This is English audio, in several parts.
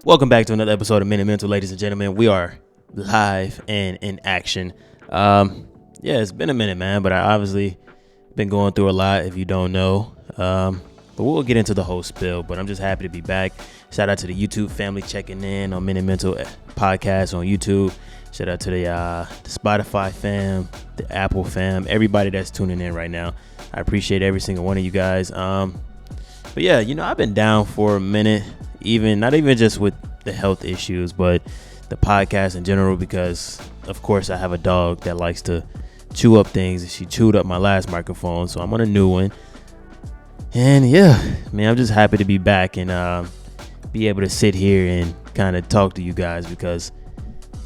Welcome back to another episode of Minute Mental, ladies and gentlemen. We are live and in action. It's been a minute, man, but I obviously been going through a lot, if you don't know. But we'll get into the whole spill, but I'm just happy to be back. Shout out to the YouTube family checking in on Minute Mental podcast on YouTube. Shout out to the Spotify fam, the Apple fam, everybody that's tuning in right now. I appreciate every single one of you guys. But yeah, I've been down for a minute, not even just with the health issues, but the podcast in general, because of course I have a dog that likes to chew up things, and she chewed up my last microphone, so I'm on a new one. And yeah, man, I'm just happy to be back and be able to sit here and kind of talk to you guys, because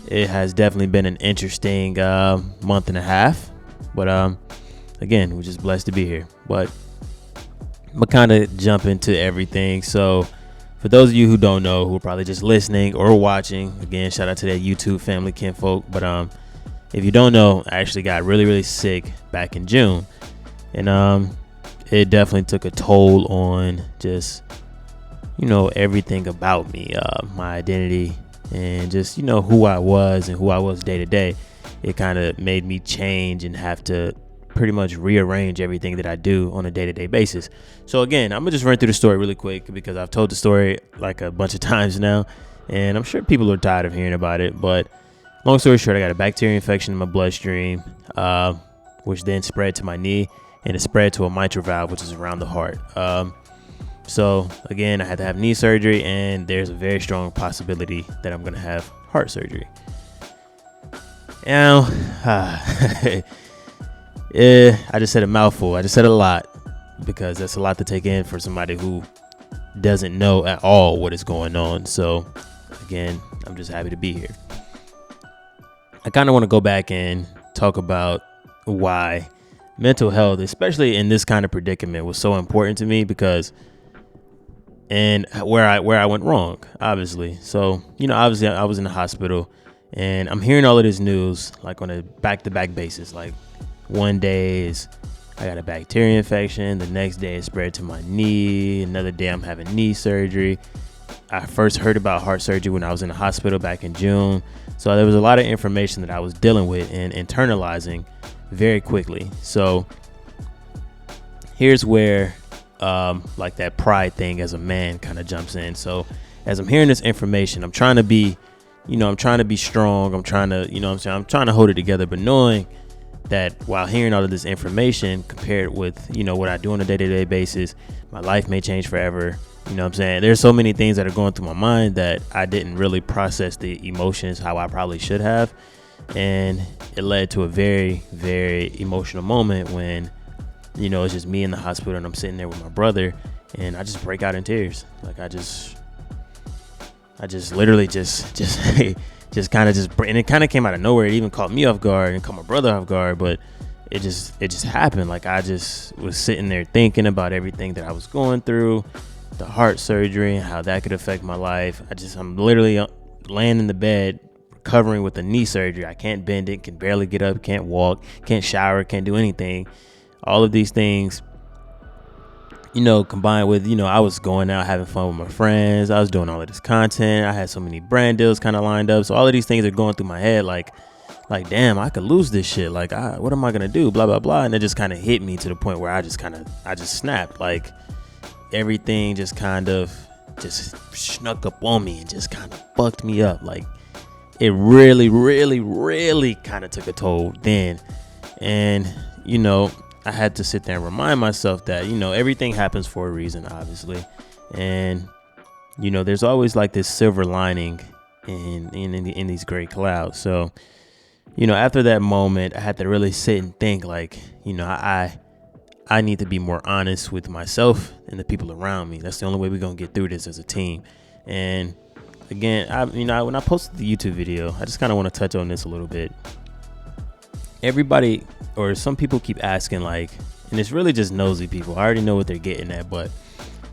it has definitely been an interesting month and a half. But again, we're just blessed to be here. But I'm gonna kind of jump into everything. So for those of you who don't know, who are probably just listening or watching, again, shout out to that YouTube family kinfolk. But if you don't know, I actually got really, really sick back in June. And it definitely took a toll on just, everything about me, my identity, and just, who I was and who I was day to day. It kind of made me change and have to pretty much rearrange everything that I do on a day-to-day basis. So again, I'm gonna just run through the story really quick, because I've told the story like a bunch of times now, and I'm sure people are tired of hearing about it. But long story short, I got a bacteria infection in my bloodstream, which then spread to my knee, and it spread to a mitral valve, which is around the heart. So again, I had to have knee surgery, and there's a very strong possibility that I'm gonna have heart surgery. Now, I just said a mouthful. I just said a lot, because that's a lot to take in for somebody who doesn't know at all what is going on. So again, I'm just happy to be here. I kind of want to go back and talk about why mental health, especially in this kind of predicament, was so important to me, and where I went wrong, obviously. So, obviously I was in the hospital, and I'm hearing all of this news like on a back-to-back basis. Like, one day is I got a bacteria infection. The next day it spread to my knee. Another day I'm having knee surgery. I first heard about heart surgery when I was in the hospital back in June. So there was a lot of information that I was dealing with and internalizing very quickly. So here's where like that pride thing as a man kind of jumps in. So as I'm hearing this information, I'm trying to be, I'm trying to be strong. I'm trying to, I'm trying to hold it together, but knowing that while hearing all of this information compared with, what I do on a day-to-day basis, my life may change forever. There's so many things that are going through my mind that I didn't really process the emotions how I probably should have. And it led to a very, very emotional moment when, it's just me in the hospital, and I'm sitting there with my brother, and I just break out in tears. Like I just literally just kind of and it kind of came out of nowhere. It even caught me off guard and caught my brother off guard, but it just happened. Like I just was sitting there thinking about everything that I was going through, the heart surgery and how that could affect my life. I'm literally laying in the bed recovering with a knee surgery. I can't bend it, can barely get up, can't walk, can't shower, can't do anything. All of these things, combined with, I was going out having fun with my friends. I was doing all of this content. I had so many brand deals kind of lined up. So all of these things are going through my head like, damn, I could lose this shit. Like, what am I going to do? Blah, blah, blah. And it just kind of hit me to the point where I just snapped. Like everything just kind of just snuck up on me and just kind of fucked me up. Like it really, really, really kind of took a toll then. And, I had to sit there and remind myself that, everything happens for a reason, obviously. And, there's always like this silver lining in these gray clouds. So, after that moment, I had to really sit and think like, I need to be more honest with myself and the people around me. That's the only way we're going to get through this as a team. And again, when I posted the YouTube video, I just kind of want to touch on this a little bit. Everybody, or some people keep asking, like, and it's really just nosy people. I already know what they're getting at, but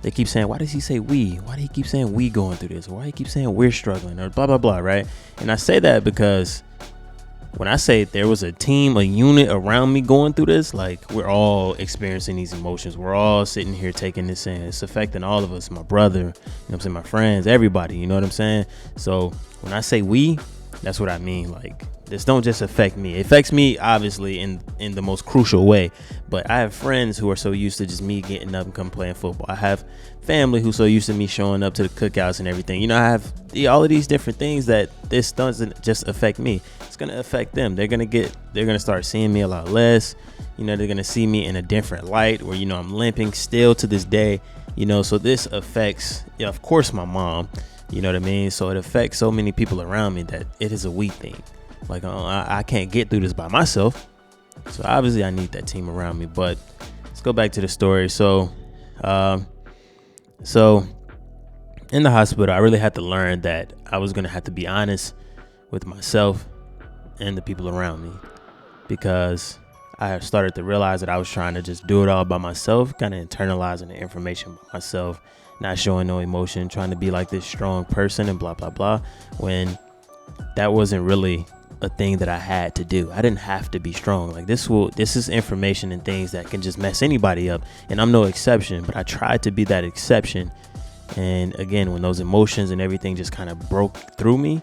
they keep saying, why does he say we? Why do he keep saying we going through this? Why do he keep saying we're struggling, or blah, blah, blah, right? And I say that because when I say there was a team, a unit around me going through this, like we're all experiencing these emotions. We're all sitting here taking this in. It's affecting all of us, my brother, you know what I'm saying, my friends, everybody, you know what I'm saying? So when I say we, that's what I mean. Like, this don't just affect me. It affects me, obviously, in the most crucial way. But I have friends who are so used to just me getting up and come playing football. I have family who's so used to me showing up to the cookouts and everything. You know, I have all of these different things that this doesn't just affect me. It's going to affect them. They're going to start seeing me a lot less. You know, they're going to see me in a different light where, you know, I'm limping still to this day. You know, so this affects, of course, my mom. You know what I mean? So it affects so many people around me that it is a we thing. Like, I can't get through this by myself. So obviously I need that team around me. But let's go back to the story. So in the hospital, I really had to learn that I was going to have to be honest with myself and the people around me, because I have started to realize that I was trying to just do it all by myself, kind of internalizing the information by myself, not showing no emotion, trying to be like this strong person and blah, blah, blah, when that wasn't really a thing that I had to do. I didn't have to be strong. Like, this is information and things that can just mess anybody up, and I'm no exception, but I tried to be that exception. And again, when those emotions and everything just kind of broke through me,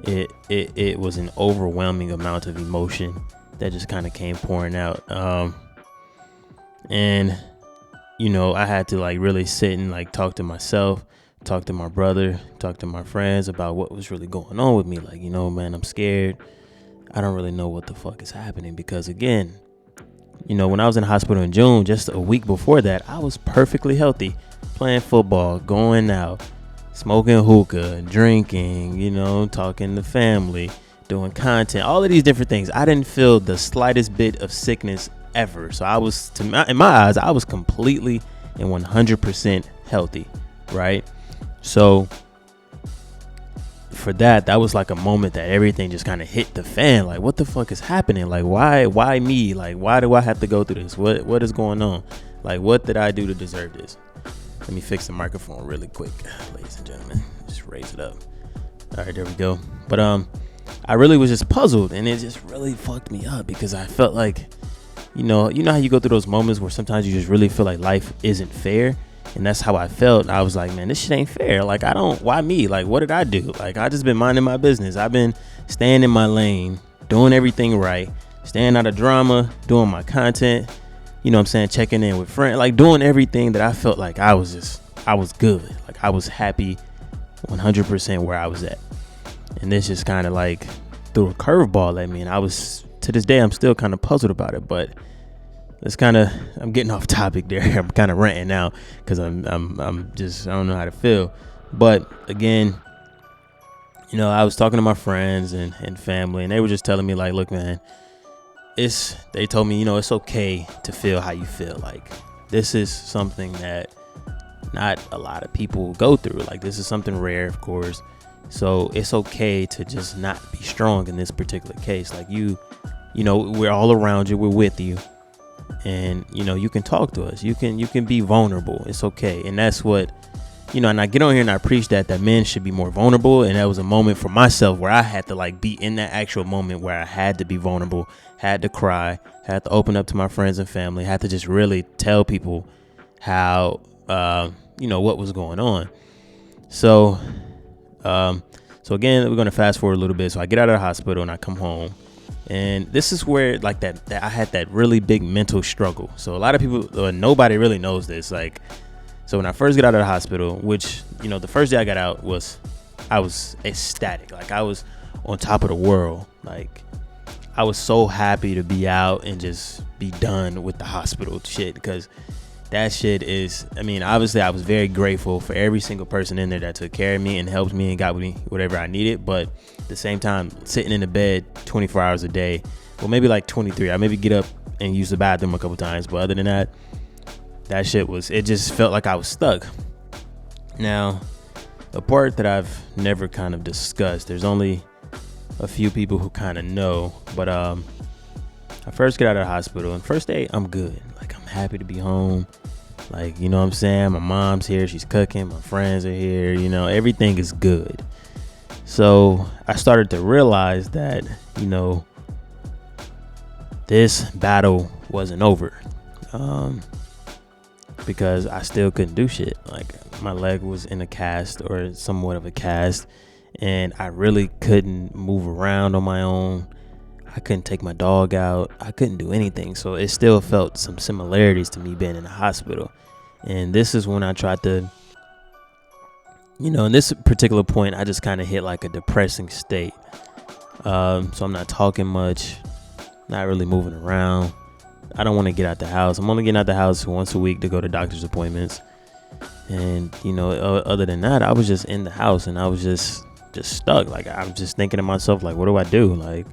it was an overwhelming amount of emotion that just kind of came pouring out. And you know, I had to like really sit and like talk to myself, talk to my brother, talk to my friends about what was really going on with me. Like, you know, man, I'm scared. I don't really know what the fuck is happening, because again, you know, when I was in the hospital in June, just a week before that, I was perfectly healthy, playing football, going out, smoking hookah, drinking, you know, talking to family, doing content, all of these different things. I didn't feel the slightest bit of sickness ever. So I was, in my eyes, I was completely and 100% healthy, right? So for that was like a moment that everything just kind of hit the fan. Like, what the fuck is happening? Like, why me? Like, why do I have to go through this? What is going on? Like, what did I do to deserve this? Let me fix the microphone really quick, ladies and gentlemen. Just raise it up. All right, there we go. But I really was just puzzled, and it just really fucked me up, because I felt like, you know how you go through those moments where sometimes you just really feel like life isn't fair. And that's how I felt. I was like, man, this shit ain't fair. Like, why me? Like, what did I do? Like, I just been minding my business. I've been staying in my lane, doing everything right, staying out of drama, doing my content, you know what I'm saying, checking in with friends, like doing everything that I felt like I was good. Like, I was happy 100% where I was at. And this just kind of like threw a curveball at me. And to this day, I'm still kind of puzzled about it. But I'm getting off topic there. I'm kind of ranting now, because I'm just, I don't know how to feel. But again, you know, I was talking to my friends and family, and they were just telling me like, look, man, they told me, you know, it's okay to feel how you feel. Like, this is something that not a lot of people go through. Like, this is something rare, of course. So it's okay to just not be strong in this particular case. Like, you know, we're all around you. We're with you. And, you know, you can talk to us. You can be vulnerable. It's okay. And that's what, you know, and I get on here and I preach that men should be more vulnerable. And that was a moment for myself where I had to like be in that actual moment where I had to be vulnerable, had to cry, had to open up to my friends and family, had to just really tell people how, you know, what was going on. So again, we're going to fast forward a little bit. So I get out of the hospital and I come home. And this is where like that I had that really big mental struggle. So a lot of people, nobody really knows this. Like, so when I first got out of the hospital, which, you know, the first day I got out I was ecstatic. Like, I was on top of the world. Like, I was so happy to be out and just be done with the hospital shit, because that shit is, I mean, obviously I was very grateful for every single person in there that took care of me and helped me and got me whatever I needed. But at the same time, sitting in the bed 24 hours a day, well, maybe like 23, I maybe get up and use the bathroom a couple times. But other than that, that shit it just felt like I was stuck. Now, a part that I've never kind of discussed, there's only a few people who kind of know, but I first get out of the hospital, and first day I'm good. Like, I'm happy to be home. Like, you know what I'm saying? My mom's here, she's cooking, my friends are here, you know, everything is good. So I started to realize that, you know, this battle wasn't over. Because I still couldn't do shit. Like, my leg was in a cast, or somewhat of a cast, and I really couldn't move around on my own. I couldn't take my dog out. I couldn't do anything. So it still felt some similarities to me being in the hospital. And this is when I tried to, in this particular point, I just kind of hit like a depressing state. So I'm not talking much, not really moving around. I don't want to get out the house. I'm only getting out the house once a week to go to doctor's appointments. And, other than that, I was just in the house, and I was just stuck. Like, I'm just thinking to myself, like, what do I do? Like,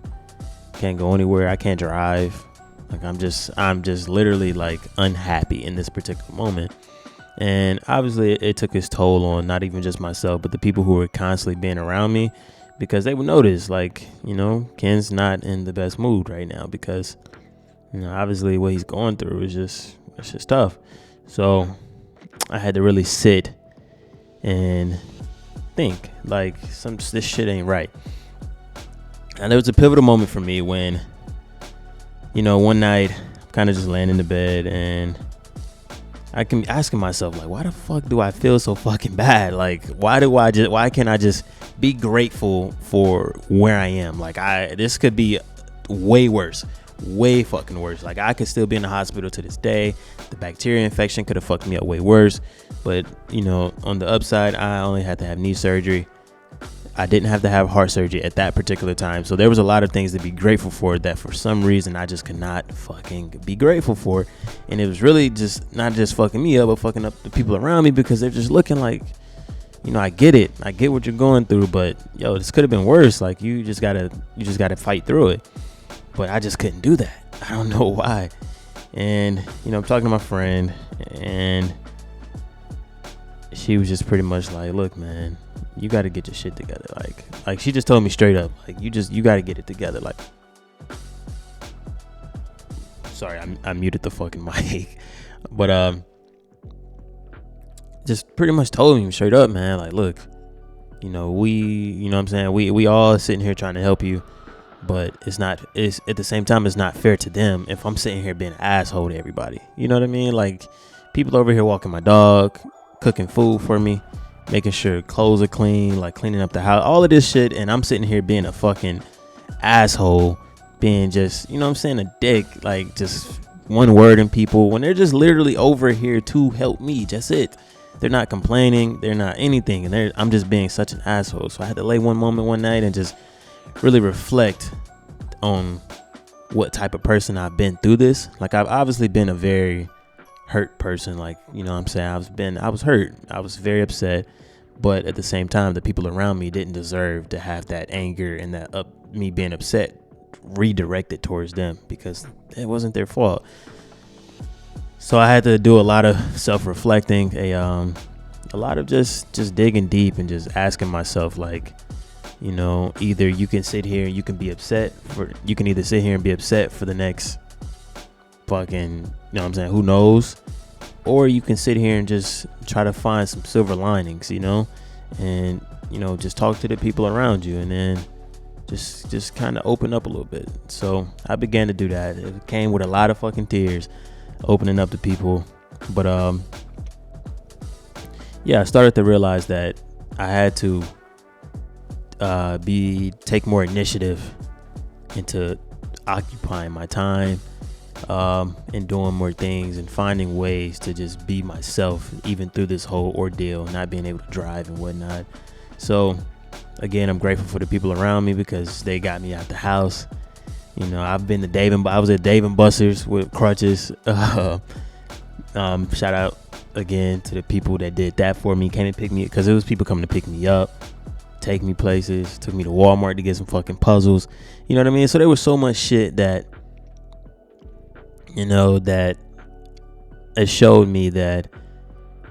can't go anywhere. I can't drive. Like, I'm just literally like unhappy in this particular moment. And obviously it took its toll on not even just myself, but the people who were constantly being around me, because they would notice, like, Ken's not in the best mood right now, because obviously what he's going through is just tough. So I had to really sit and think, like, this shit ain't right. And there was a pivotal moment for me when, one night I'm kind of just laying in the bed, and I can be asking myself, like, why the fuck do I feel so fucking bad? Like, why can't I just be grateful for where I am? Like, this could be way worse. Way fucking worse. Like, I could still be in the hospital to this day. The bacteria infection could have fucked me up way worse. But, on the upside, I only had to have knee surgery. I didn't have to have heart surgery at that particular time. So there was a lot of things to be grateful for that for some reason I just could not fucking be grateful for. And it was really just not just fucking me up, but fucking up the people around me, because they're just looking like, I get it. I get what you're going through, but this could have been worse. Like, you just gotta fight through it. But I just couldn't do that. I don't know why. And, I'm talking to my friend, and she was just pretty much like, look, man, you got to get your shit together. Like she just told me straight up, like, you got to get it together. Like, sorry, I muted the fucking mic. But, just pretty much told me straight up, man, like, look, we all sitting here trying to help you. But it's at the same time, it's not fair to them if I'm sitting here being an asshole to everybody. You know what I mean? Like, people over here walking my dog, cooking food for me, making sure clothes are clean, like cleaning up the house, all of this shit. And I'm sitting here being a fucking asshole, being just, a dick, like just one word in people, when they're just literally over here to help me. Just it. They're not complaining. They're not anything. And I'm just being such an asshole. So I had to lay one night and just really reflect on what type of person I've been through this. Like, I've obviously been a very hurt person. Like, I was hurt. I was very upset. But at the same time, the people around me didn't deserve to have that anger and me being upset redirected towards them, because it wasn't their fault. So I had to do a lot of self-reflecting, a lot of just digging deep and just asking myself, like, either you can sit here and you can either sit here and be upset for the next fucking, who knows, or you can sit here and just try to find some silver linings, and, just talk to the people around you, and then just kind of open up a little bit. So I began to do that. It came with a lot of fucking tears, opening up to people. But, I started to realize that I had to take more initiative into occupying my time, and doing more things and finding ways to just be myself, even through this whole ordeal, not being able to drive and whatnot. So again, I'm grateful for the people around me, because they got me out the house. I was at Dave & Buster's with crutches. Shout out again to the people that did that for me, came and picked me, because it was people coming to pick me up, take me places, took me to Walmart to get some fucking puzzles. You know what I mean? So there was so much shit that, that it showed me that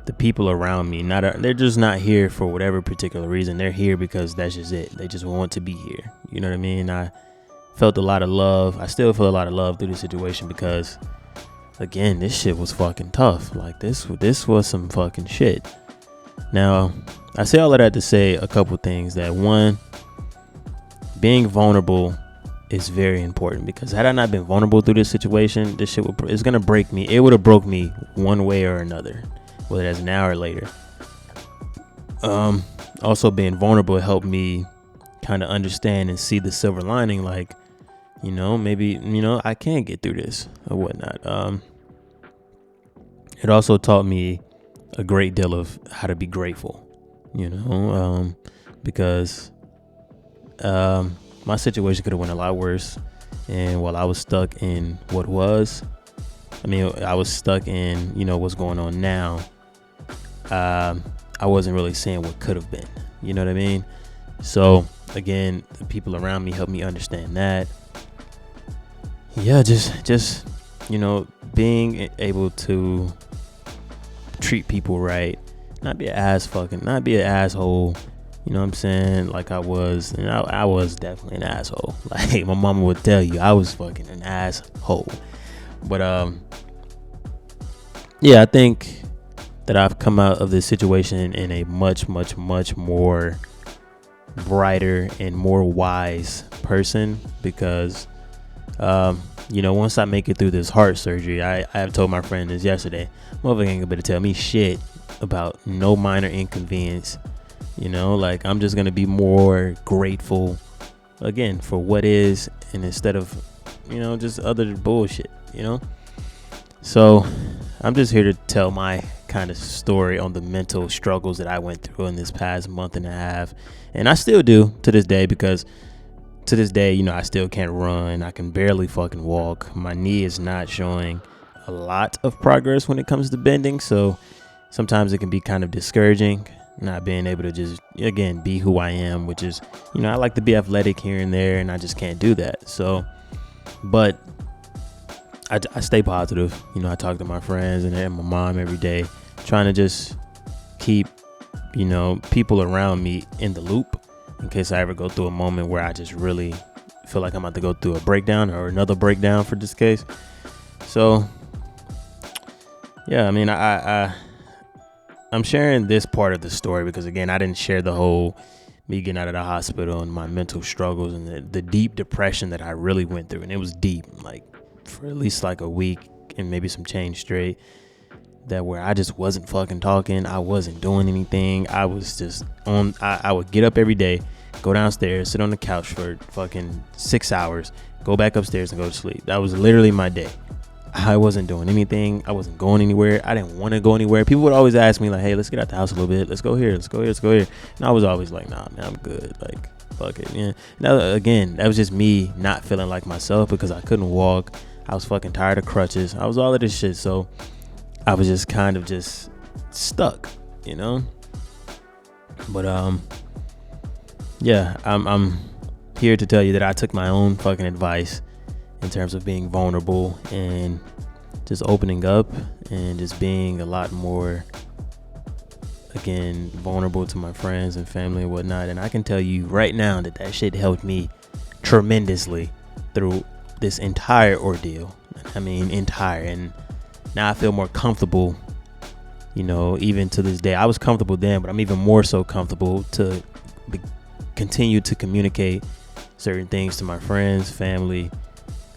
the people around me, they're just not here for whatever particular reason. They're here because that's just it. They just want to be here. You know what I mean? I felt a lot of love. I still feel a lot of love through this situation, because, again, this shit was fucking tough. Like, this was some fucking shit. Now, I say all of that to say a couple things. That, one, being vulnerable is very important, because had I not been vulnerable through this situation, this shit it's gonna break me. It would have broke me one way or another, whether that's now or later. Also being vulnerable helped me kind of understand and see the silver lining, like, maybe, I can get through this or whatnot. It also taught me a great deal of how to be grateful, because my situation could have went a lot worse. And while I was stuck in I was stuck in, what's going on now. I wasn't really seeing what could have been, you know what I mean? So again, the people around me helped me understand that. Yeah, just, being able to treat people right, not be an asshole. You know what I'm saying? Like I was, and I was definitely an asshole. Like my mama would tell you, I was fucking an asshole. But yeah, I think that I've come out of this situation in a much, much, much more brighter and more wise person, because once I make it through this heart surgery, I have told my friend this yesterday, motherfucker ain't gonna tell me shit about no minor inconvenience. Like I'm just gonna be more grateful again for what is, and instead of just other bullshit. So I'm just here to tell my kind of story on the mental struggles that I went through in this past month and a half, and I still do to this day, because to this day, I still can't run. I can barely fucking walk. My knee is not showing a lot of progress when it comes to bending, so sometimes it can be kind of discouraging not being able to just, again, be who I am, which is, I like to be athletic here and there, and I just can't do that. So, but I stay positive. I talk to my friends and my mom every day, trying to just keep, people around me in the loop in case I ever go through a moment where I just really feel like I'm about to go through a breakdown or another breakdown for this case. So, yeah, I mean, I'm sharing this part of the story because, again, I didn't share the whole me getting out of the hospital and my mental struggles and the deep depression that I really went through. And it was deep, like for at least like a week and maybe some change straight, that where I just wasn't fucking talking. I wasn't doing anything. I was just on. I would get up every day, go downstairs, sit on the couch for fucking 6 hours, go back upstairs and go to sleep. That was literally my day. I wasn't doing anything. I wasn't going anywhere. I didn't want to go anywhere. People would always ask me like, hey, let's get out the house a little bit. Let's go here. Let's go here. Let's go here. And I was always like, nah, man, I'm good. Like, fuck it. Yeah. Now, again, that was just me not feeling like myself because I couldn't walk. I was fucking tired of crutches. I was all of this shit. So I was just kind of just stuck, But, yeah, I'm here to tell you that I took my own fucking advice in terms of being vulnerable and just opening up and just being a lot more, again, vulnerable to my friends and family and whatnot. And I can tell you right now that shit helped me tremendously through this entire ordeal. I mean, entire. And now I feel more comfortable, even to this day. I was comfortable then, but I'm even more so comfortable to continue to communicate certain things to my friends, family,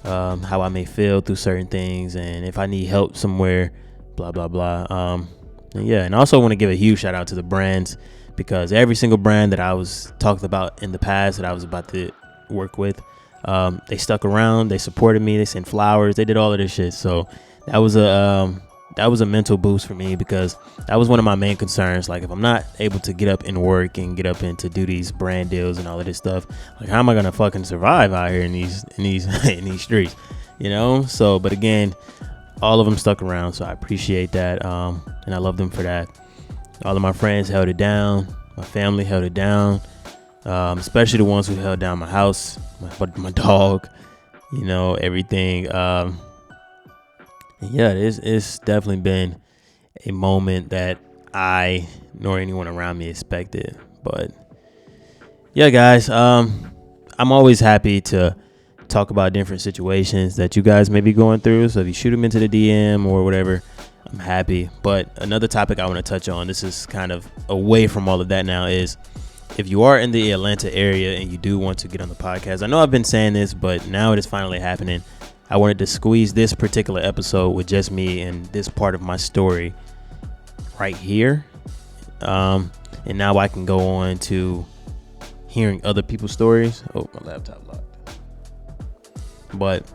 how I may feel through certain things, and if I need help somewhere, blah, blah, blah. And I also want to give a huge shout out to the brands, because every single brand that I was talked about in the past that I was about to work with, they stuck around, they supported me, they sent flowers, they did all of this shit. So that was a mental boost for me, because that was one of my main concerns. Like, if I'm not able to get up and work and get up and to do these brand deals and all of this stuff, like, how am I gonna fucking survive out here in these in these streets, So, but again, all of them stuck around, so I appreciate that, and I love them for that. All of my friends held it down, my family held it down, especially the ones who held down my house, my dog, everything. Yeah, it's definitely been a moment that I nor anyone around me expected. But yeah, guys, I'm always happy to talk about different situations that you guys may be going through. So if you shoot them into the DM or whatever, I'm happy. But another topic I want to touch on, this is kind of away from all of that now, is if you are in the Atlanta area and you do want to get on the podcast, I know I've been saying this, but now it is finally happening. I wanted to squeeze this particular episode with just me and this part of my story right here. And now I can go on to hearing other people's stories. Oh, my laptop locked. But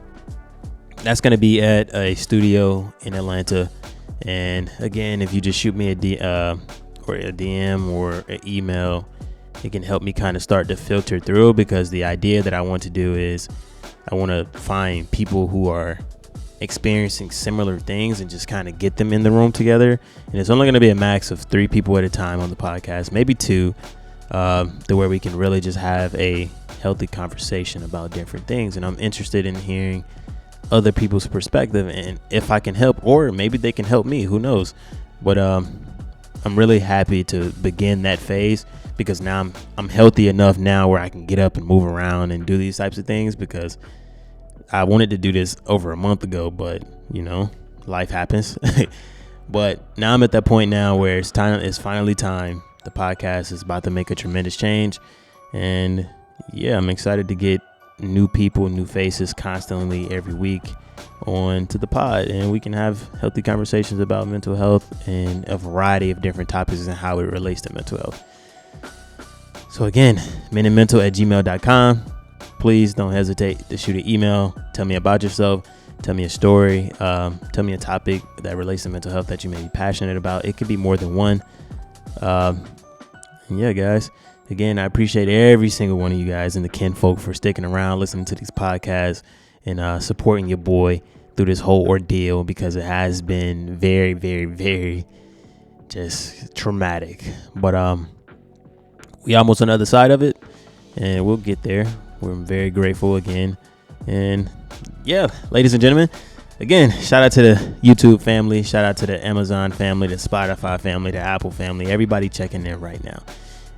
that's going to be at a studio in Atlanta. And again, if you just shoot me a DM or an email, it can help me kind of start to filter through, because the idea that I want to do is I want to find people who are experiencing similar things and just kind of get them in the room together. And it's only going to be a max of 3 people at a time on the podcast, maybe 2, to where we can really just have a healthy conversation about different things. And I'm interested in hearing other people's perspective, and if I can help, or maybe they can help me, who knows. But I'm really happy to begin that phase, because now I'm healthy enough now where I can get up and move around and do these types of things, because I wanted to do this over a month ago, but life happens. But now I'm at that point now where it's finally time. The podcast is about to make a tremendous change, and yeah, I'm excited to get new people, new faces constantly every week on to the pod, and we can have healthy conversations about mental health and a variety of different topics and how it relates to mental health. So again, menandmental@gmail.com. Please don't hesitate to shoot an email. Tell me about yourself. Tell me a story. Tell me a topic that relates to mental health that you may be passionate about. It could be more than one. And yeah, guys. Again, I appreciate every single one of you guys and the kinfolk for sticking around, listening to these podcasts, and supporting your boy through this whole ordeal, because it has been very, very, very just traumatic. But we almost on the other side of it, and we'll get there. We're very grateful again. And yeah, ladies and gentlemen, again, shout out to the YouTube family, shout out to the Amazon family, the Spotify family, the Apple family, everybody checking in right now.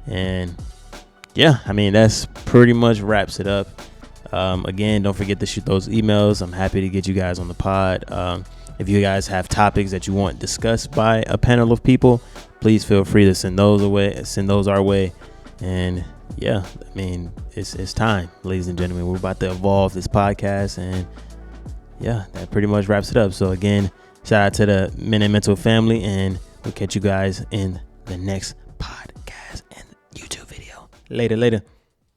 And yeah, I mean, that's pretty much wraps it up. Again, don't forget to shoot those emails. I'm happy to get you guys on the pod. If you guys have topics that you want discussed by a panel of people, please feel free to send those our way. And yeah, I mean, it's time, ladies and gentlemen. We're about to evolve this podcast, and yeah, that pretty much wraps it up. So again, shout out to the Men and Mental family, and we'll catch you guys in the next podcast and YouTube video. Later.